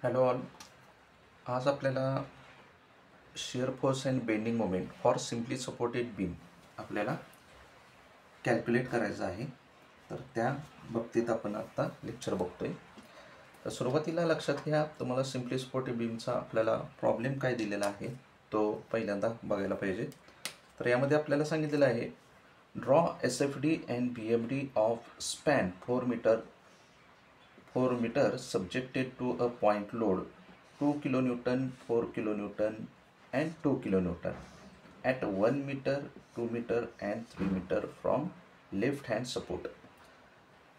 Hello all. आज आपल्याला shear force and bending moment for simply supported beam आपल्याला calculate करायचं आहे. तर त्या बाबतीत आपण आत्ता लेक्चर बघतोय. तर सुरुवातीला लक्षात घ्या, तुम्हाला सिम्पली सपोर्टेड बीमचा आपल्याला प्रॉब्लेम काय दिलेला आहे तो पहिल्यांदा बघायला पाहिजे. तर यामध्ये आपल्याला सांगितलेलं आहे, draw SFD and BMD of span 4 meter subjected to a point load 2 kilonewton, 4 kilonewton and 2 kilonewton at 1 meter, 2 meter and 3 meter from left hand support.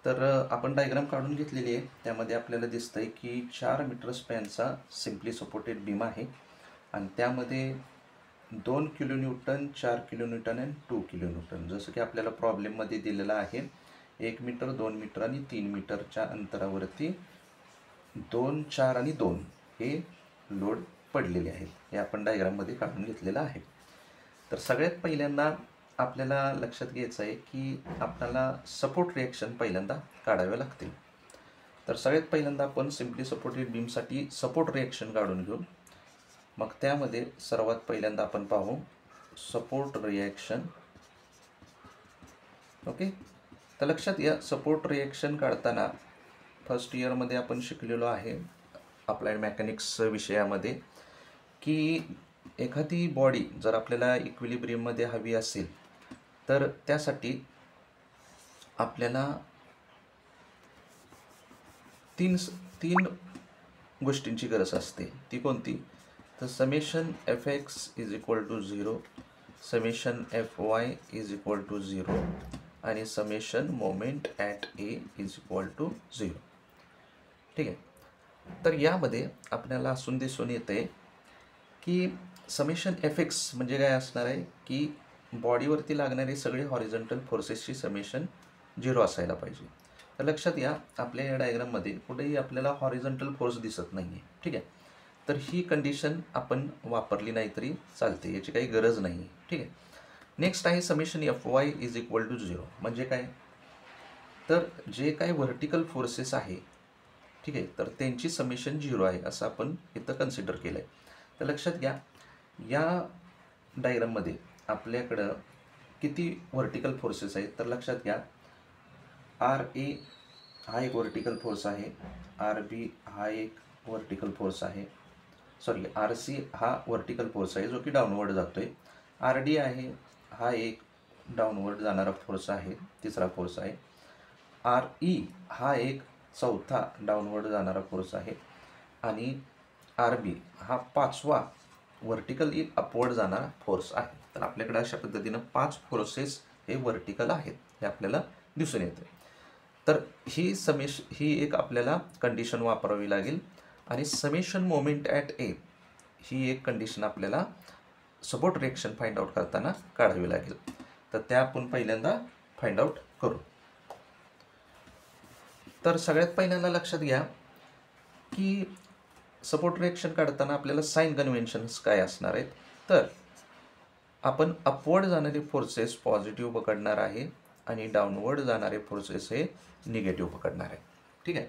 तर आपण डायग्राम काढून घेतलेली आहे. त्यामध्ये आपल्याला दिसतंय की 4 मीटर स्पॅनचा सिम्पली सपोर्टेड बीम आहे आणि त्यामध्ये 2 किलोन्यूटन, 4 किलोन्यूटन आणि 2 किलोन्यूटन, जसं की आपल्याला प्रॉब्लेममध्ये दिलेलं आहे. 1 मीटर, 2 मीटर आणि 3 मीटरच्या अंतरावरती 2, 4 आणि 2 हे लोड पडलेले आहेत. हे आपण डायग्राममध्ये काढून घेतलेलं आहे. तर सगळ्यात पहिल्यांदा आपल्याला लक्षात घ्यायचं आहे की आपल्याला सपोर्ट रिॲक्शन पहिल्यांदा काढावे लागतील. तर सगळ्यात पहिल्यांदा आपण सिम्पली सपोर्टेड बीमसाठी सपोर्ट रिॲक्शन काढून घेऊ. मग त्यामध्ये सर्वात पहिल्यांदा आपण पाहू सपोर्ट रिॲक्शन. ओके. तर लक्षात या सपोर्ट रिॲक्शन काढताना फर्स्ट इयरमध्ये आपण शिकलेलो आहे अप्लाइड मेकॅनिक्स विषयामध्ये की एखादी बॉडी जर आपल्याला इक्विलिब्रियममध्ये हवी असेल तर त्यासाठी आपल्याला तीन गोष्टींची गरज असते. ती कोणती? तर summation Fx is equal to 0, summation Fy is equal to 0 आणि summation moment at A is equal to 0. ठीक आहे. तर यामध्ये आपल्याला असून दिसून येते की समेशन Fx म्हणजे काय असणार आहे की बॉडीवरती लागणारे सगळे हॉरिझॉन्टल फोर्सेसची समेशन 0 असायला पाहिजे. तर लक्षात या, आपल्या या डायग्राममध्ये कुठेही आपल्याला हॉरिझॉन्टल फोर्स दिसत नाही आहे. ठीक आहे. तर ही कंडिशन आपण वापरली नाही तरी चालते, याची काही गरज नाही आहे. ठीक आहे. नेक्स्ट आहे summation Fy is equal to 0. म्हणजे काय? तर जे काही व्हर्टिकल फोर्सेस आहे, ठीक आहे, तर त्यांची समेशन 0 आहे असं आपण इथं कन्सिडर केलं आहे. तर लक्षात घ्या, या डायग्राममध्ये आपल्याकडं किती व्हर्टिकल फोर्सेस आहेत. तर लक्षात घ्या, RA हा एक व्हर्टिकल फोर्स आहे, RB हा एक व्हर्टिकल फोर्स आहे, सॉरी RC हा व्हर्टिकल फोर्स आहे जो की डाऊनवर्ड जातो आहे. RD आहे हा एक डाऊनवर्ड जाणारा फोर्स आहे, तिसरा फोर्स आहे. RE हा एक चौथा डाऊनवर्ड जाणारा फोर्स आहे आणि RB हा पाचवा व्हर्टिकली अपवर्ड जाणारा फोर्स आहे. तर आपल्याकडे अशा पद्धतीनं 5 फोर्सेस हे व्हर्टिकल आहेत हे आपल्याला दिसून येते. तर ही एक आपल्याला कंडिशन वापरावी लागेल आणि समेशन मोमेंट ॲट ए ही एक कंडिशन आपल्याला सपोर्ट रिॲक्शन फाइंड आउट करताना काढावी लागेल. तर त्या आपण पहिल्यांदा फाइंड आउट करू. तर सगळ्यात पहिल्यांदा लक्षात घ्या की सपोर्ट रिॲक्शन काढताना आपल्याला साइन कन्व्हेन्शन्स काय असणार आहेत. तर आपण अपवर्ड जाणारे फोर्सेस पॉझिटिव्ह पकडणार आहे आणि डाऊनवर्ड जाणारे फोर्सेस हे निगेटिव्ह पकडणार आहे. ठीक आहे.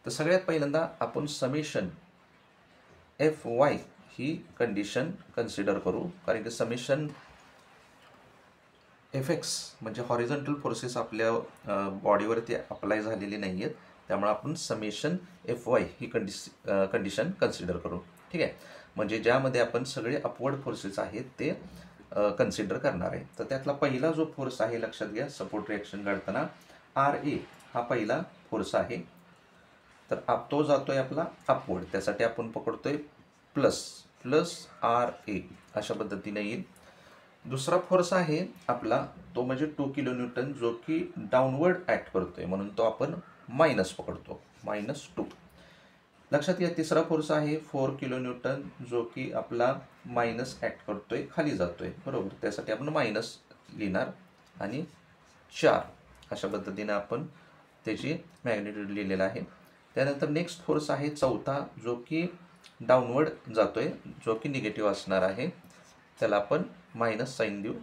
तर सगळ्यात पहिल्यांदा आपण समेशन Fy ही कंडिशन कन्सिडर करू, कारण की समेशन Fx म्हणजे हॉरिझॉन्टल फोर्सेस आपल्या बॉडीवरती अप्लाय झालेली नाही आहेत, त्यामुळे आपण समेशन Fy ही कंडिशन कन्सिडर करू. ठीक आहे. म्हणजे ज्यामध्ये आपण सगळे अपवर्ड फोर्सेस आहेत ते कन्सिडर करणार आहे. तर त्यातला पहिला जो फोर्स आहे लक्षात घ्या सपोर्ट रिॲक्शन काढताना RA हा पहिला फोर्स आहे. तर तो जातोय आपला अपवर्ड, त्यासाठी आपण पकडतोय प्लस RA अशा पद्धतीने येईल. दुसरा फोर्स आहे आपला तो म्हणजे 2 किलोन्यूटन जो की डाऊनवर्ड ॲक्ट करतोय, म्हणून तो आपण मायनस पकडतो, -2. लक्षात घ्या, तिसरा फोर्स आहे 4 किलोन्यूटन जो की आपला मायनस ॲक्ट करतोय, खाली जातोय, बरोबर, त्यासाठी आपण मायनस लिहिणार आणि 4 अशा पद्धतीने आपण त्याची मॅग्निट्यूड लिहिलेला आहे. त्यानंतर नेक्स्ट फोर्स आहे चौथा जो की डाऊनवर्ड जातोय, जो की निगेटिव्ह असणार आहे, त्याला आपण मायनस साईन देऊ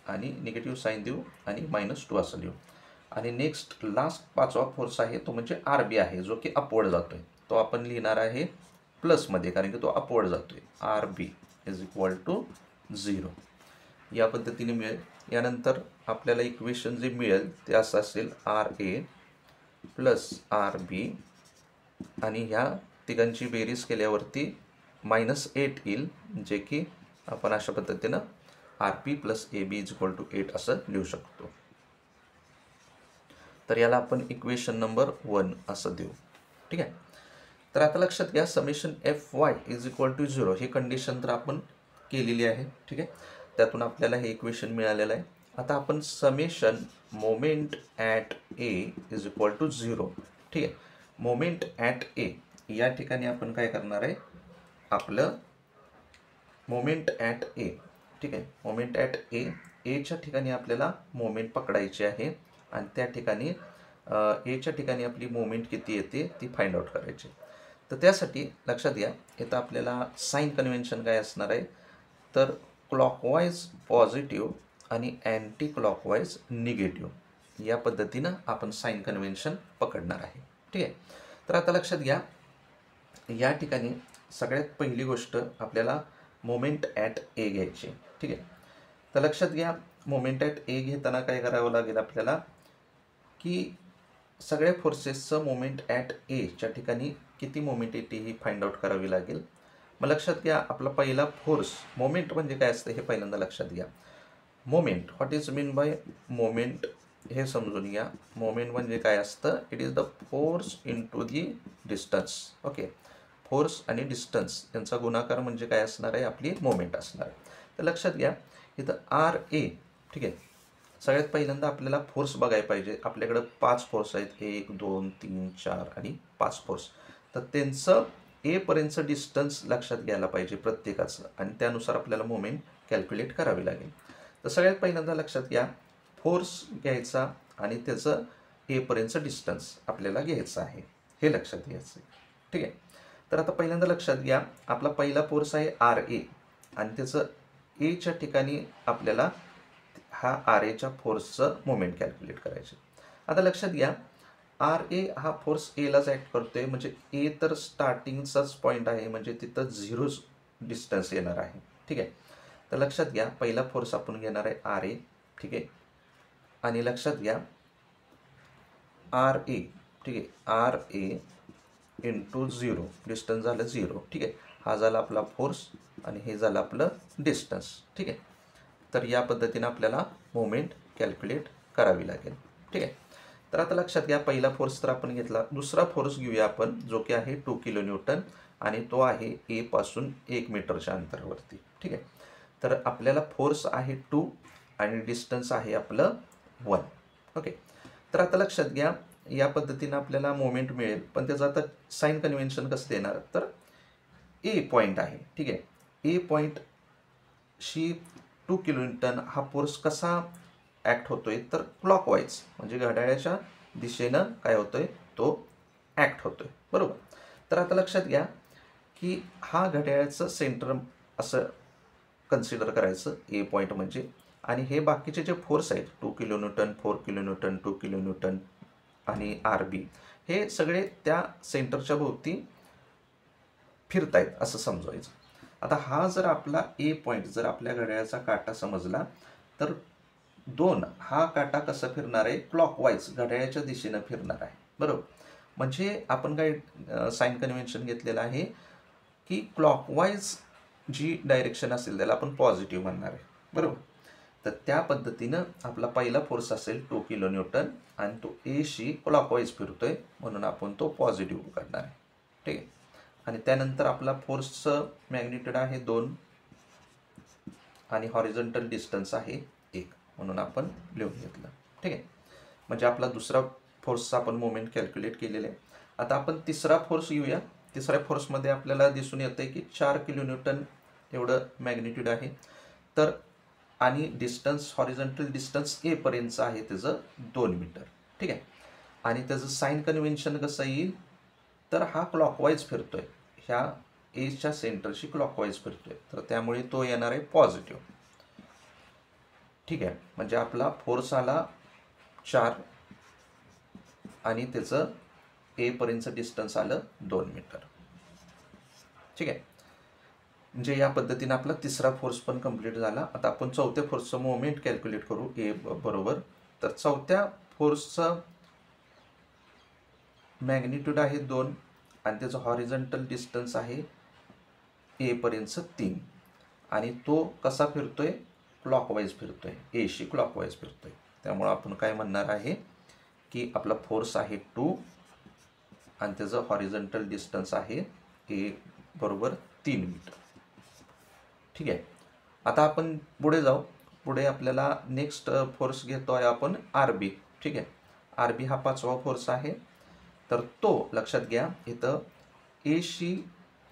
आणि निगेटिव्ह साईन देऊ आणि -2 असं देऊ. आणि लास्ट पाचवा फोर्स आहे तो म्हणजे RB आहे जो की अपवर्ड जातोय, तो आपण लिहिणार आहे प्लसमध्ये, कारण की तो अपवर्ड जातो आहे. R B is equal to 0 या पद्धतीने मिळेल. यानंतर आपल्याला इक्वेशन जे मिळेल ते असं असेल R A plus R B आणि ह्या तिघांची बेरीज केल्यावरती -8 येईल, जे की आपण अशा पद्धतीनं R P plus A B is equal to 8 असं लिहू शकतो. तर याला आपण इक्वेशन नंबर 1 असं देऊ. ठीक आहे. तर आता लक्षात घ्या, summation F Y is equal to 0 ही कंडिशन तर आपण केलेली आहे. ठीक आहे. त्यातून आपल्याला हे इक्वेशन मिळालेलं आहे. आता आपण summation moment at A is equal to 0. ठीक आहे. मोमेंट ॲट ए या ठिकाणी आपण काय करणार आहे, आपलं मोमेंट ॲट ए. ठीक आहे. मोमेंट ॲट एच्या ठिकाणी आपल्याला मोमेंट पकडायची आहे आणि त्या ठिकाणी एच्या ठिकाणी आपली मोमेंट किती येते ती फाइंड आउट करायची. तर त्यासाठी लक्षात घ्या, इथं आपल्याला साईन कन्व्हेन्शन काय असणार आहे, तर क्लॉकवाईज पॉझिटिव्ह आणि अँटी क्लॉकवाईज निगेटिव्ह या पद्धतीनं आपण साईन कन्व्हेन्शन पकडणार आहे. ठीक आहे. तर आता लक्षात घ्या, या ठिकाणी सगळ्यात पहिली गोष्ट आपल्याला मोमेंट ॲट ए घ्यायची. ठीक आहे. तर लक्षात घ्या, मोमेंट ॲट ए घेताना काय करावं लागेल आपल्याला, की सगळ्या फोर्सेसचं मोमेंट ॲट एच्या ठिकाणी किती मोमेंट येते ही फाइंड आउट करावी लागेल. मग लक्षात घ्या, आपला पहिला फोर्स, मोमेंट म्हणजे काय असतं हे पहिल्यांदा लक्षात घ्या. Moment, what is mean by moment हे समजून घ्या. मोमेंट म्हणजे काय असतं, it is the force into the distance. Okay. Force आणि डिस्टन्स यांचा गुणाकार म्हणजे काय असणार आहे, आपली मोमेंट असणार आहे. तर लक्षात घ्या, इथं आर ए. ठीक आहे. सगळ्यात पहिल्यांदा आपल्याला फोर्स बघायला पाहिजे. आपल्याकडं 5 फोर्स आहेत, 1 2 3 4 आणि 5 फोर्स. तर त्यांचं एपर्यंतचं डिस्टन्स लक्षात घ्यायला पाहिजे प्रत्येकाचं, आणि त्यानुसार आपल्याला मोमेंट कॅल्क्युलेट करावी लागेल. तर सगळ्यात पहिल्यांदा लक्षात घ्या, फोर्स घ्यायचा आणि त्याचं एपर्यंतचं डिस्टन्स आपल्याला घ्यायचं आहे, हे लक्षात घ्यायचं आहे. ठीक आहे. तर आता पहिल्यांदा लक्षात घ्या, आपला पहिला फोर्स आहे आर ए आणि त्याचं एच्या ठिकाणी आपल्याला हा आर एच्या फोर्सचं मोमेंट कॅल्क्युलेट करायचे. आता लक्षात घ्या, आर ए हा फोर्स एलाच ॲक्ट करतोय, म्हणजे ए तर स्टार्टिंगचाच पॉईंट आहे, म्हणजे तिथं 0 डिस्टन्स येणार आहे. ठीक आहे. तर लक्षात घ्या, पहिला फोर्स आपण घेणार आहे आर ए. ठीक आहे. आणि लक्षात घ्या, आर ए. ठीक आहे. आर ए इंटू 0, डिस्टन्स झालं 0. ठीक आहे. हा झाला आपला फोर्स आणि हे झालं आपलं डिस्टन्स. ठीक आहे. तर या पद्धतीनं आपल्याला मोमेंट कॅल्क्युलेट करावी लागेल. ठीक आहे. तर आता लक्षात घ्या, पहिला फोर्स तर आपण घेतला. दुसरा फोर्स घेऊया आपण, जो की आहे 2 किलो न्यूटन आणि तो आहे ए पासून 1 मीटरच्या अंतरावरती. ठीक आहे. तर आपल्याला फोर्स आहे 2 आणि डिस्टन्स आहे आपलं 1. ओके. तर आता लक्षात घ्या, या पद्धतीनं आपल्याला मोमेंट मिळेल, पण त्याचं आता साईन कन्व्हेन्शन कसं देणार, तर ए पॉईंट आहे. ठीक आहे. ए पॉईंटशी 2 किलो न्यूटन हा फोर्स कसा ॲक्ट होतोय, तर क्लॉकवाईज, म्हणजे घड्याळाच्या दिशेनं काय होतोय, तो ॲक्ट होतोय. बरोबर. तर आता लक्षात घ्या, की हा घड्याळाचं सेंटर असं कन्सिडर करायचं ए पॉईंट म्हणजे, आणि हे बाकीचे जे फोर्स आहेत 2 kilo Newton 4 kilo Newton 2 kilo Newton आणि आर बी, हे सगळे त्या सेंटरच्या भोवती फिरतायत असं समजवायचं. आता हा जर आपला ए पॉईंट जर आपल्या घड्याळाचा काटा समजला, तर 2 हा काटा कसा फिरणार आहे, क्लॉकवाईज घड्याळाच्या दिशेनं फिरणार आहे. बरोबर. म्हणजे आपण काय साईन कन्व्हेन्शन घेतलेलं आहे, की क्लॉकवाईज जी डायरेक्शन असेल त्याला आपण पॉझिटिव्ह म्हणणार आहे. बरोबर. तर त्या पद्धतीनं आपला पहिला फोर्स असेल 2 किलो न्यूटन आणि तो एशी क्लॉकवाईज फिरतोय, म्हणून आपण तो पॉझिटिव्ह करणार आहे. ठीक आहे. आणि त्यानंतर आपला फोर्सचं मॅग्निट्यूड आहे 2 आणि हॉरिझॉन्टल डिस्टन्स आहे 1, म्हणून आपण लिहून घेतलं. ठीक आहे. म्हणजे आपला दुसरा फोर्सचा आपण मोमेंट कॅल्क्युलेट केलेला आहे. आता आपण तिसरा फोर्स घेऊया. तिसऱ्या फोर्समध्ये आपल्याला दिसून येतं आहे की 4 किलो न्यूटन एवढं मॅग्निट्यूड आहे. तर आणि डिस्टन्स, हॉरिझॉन्टल डिस्टन्स एपर्यंतचं आहे त्याचं 2 मीटर. ठीक आहे. आणि त्याचं साईन कन्व्हेन्शन कसं येईल, तर हा क्लॉकवाईज फिरतोय, ह्या एच्या सेंटरशी क्लॉकवाईज फिरतोय, तर त्यामुळे तो येणार आहे पॉझिटिव्ह. ठीक आहे. म्हणजे आपला फोर्स आला 4 आणि त्याचं एपर्यंतचं डिस्टन्स आलं 2 मीटर. ठीक आहे. म्हणजे या पद्धतीने आपला तिसरा फोर्स पण कंप्लीट झाला. आता आपण चौथ्या फोर्सचं मोमेंट कॅल्क्युलेट करू ए बरोबर. तर चौथ्या फोर्सचं मॅग्निट्यूड आहे 2 आणि त्याचं हॉरिझॉन्टल डिस्टन्स आहे ए पर्यंतचं 3 आणि तो कसा फिरतोय, क्लॉकवाईज फिरतोय, एशी क्लॉकवाईज फिरतोय. त्यामुळं आपण काय म्हणणार आहे की आपला फोर्स आहे 2 आणि त्याचं हॉरिझॉन्टल डिस्टन्स आहे ए बरोबर 3 मीटर. ठीक आहे. आता आपण पुढे जाऊ. पुढे आपल्याला नेक्स्ट फोर्स घेतो आहे आपण आर बी. ठीक आहे. आर बी हा 5वा फोर्स आहे. तर तो लक्षात घ्या, इथं एशी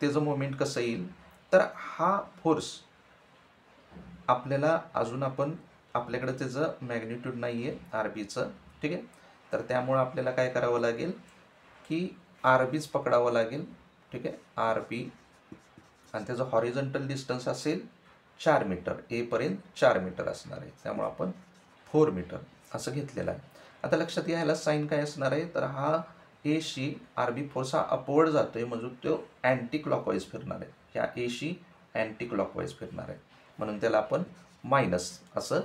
त्याचं मोमेंट कसं येईल, तर हा फोर्स आपल्याला अजून आपल्याकडे त्याचं मॅग्निट्यूड नाही आहे आर बीचं. ठीक आहे. तर त्यामुळं आपल्याला काय करावं लागेल की आर बीच पकडावं लागेल. ठीक आहे. आर बी आणि त्याचं हॉरिझॉन्टल डिस्टन्स असेल 4 मीटर, एपर्यंत 4 मीटर असणार आहे. त्यामुळं आपण 4 मीटर असं घेतलेलं आहे. आता लक्षात घ्यायला साईन काय असणार आहे, तर हा एशी आर बी फोर्स हा अपवर्ड जातोय म्हणजे तो अँटी क्लॉकवाईज फिरणार आहे. ह्या एशी अँटी क्लॉकवाईज फिरणार आहे म्हणून त्याला आपण मायनस असं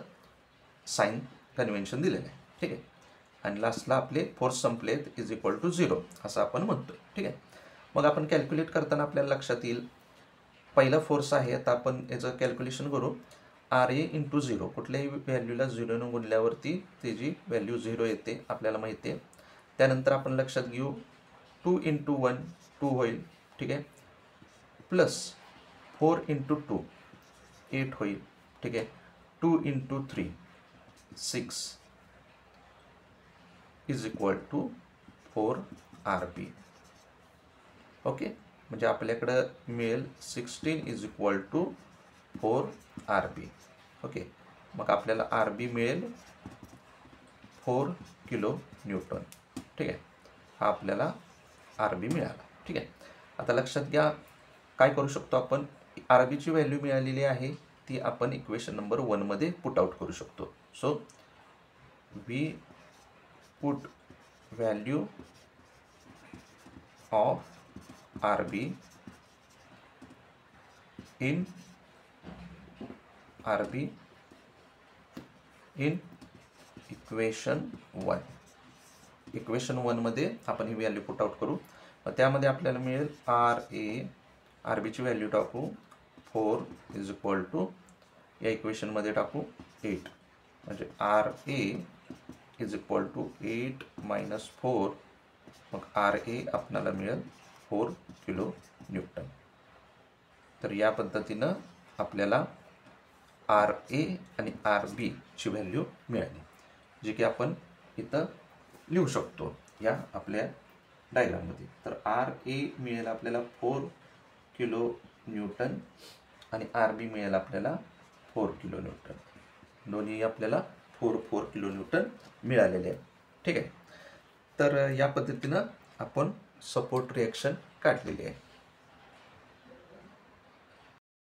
साईन कन्व्हेन्शन दिलेलं आहे. ठीक आहे. आणि लास्टला आपले फोर्स संपलेत इज इक्वल टू 0 असं आपण म्हणतो. ठीक आहे. मग आपण कॅल्क्युलेट करताना आपल्याला लक्षात येईल, पहिला फोर्स आहे. आता आपण याचं कॅल्क्युलेशन करू. आर ए इंटू 0, कुठल्याही व्हॅल्यूला 0ने गुणल्यावरती त्याची व्हॅल्यू 0 येते आपल्याला माहिती आहे. त्यानंतर आपण लक्षात घेऊ 2 इंटू 1 2 होईल. ठीक आहे. प्लस 4 इंटू 2 8 होईल. ठीक आहे. 2 into 3 6 is equal to 4 R B. Okay. म्हणजे आपल्याकडं मिळेल 16 is equal to 4 R B. Okay. मग आपल्याला आर बी मिळेल 4 किलो न्यूटन. ठीक आहे. हा आपल्याला आर बी मिळाला. ठीक आहे. आता लक्षात घ्या, काय करू शकतो आपण, आर बीची व्हॅल्यू मिळालेली आहे ती आपण इक्वेशन नंबर 1 मध्ये पुट आउट करू शकतो. So we put value of R B in equation 1. Equation 1 मध्ये आपण ही व्हॅल्यू पुट आउट करू. त्यामध्ये आपल्याला मिळेल आर बीची व्हॅल्यू टाकू 4 इज इक्वल टू, या इक्वेशनमध्ये टाकू 8 म्हणजे R A is equal to 8 minus 4. मग आर ए आपल्याला मिळेल 4 किलो न्यूटन. तर या पद्धतीनं आपल्याला आर ए आणि आर बीची व्हॅल्यू मिळाली, जी की आपण इथं लिहू शकतो या आपल्या डायग्राममध्ये. तर आर ए मिळेल आपल्याला 4 किलो न्यूटन आणि आर बी मिळेल आपल्याला 4 किलो न्यूटन. दोन्ही आपल्याला 4 किलो न्यूटन मिळालेले आहे. ठीक आहे. तर या पद्धतीनं आपण सपोर्ट रिॲक्शन काढलेली आहे.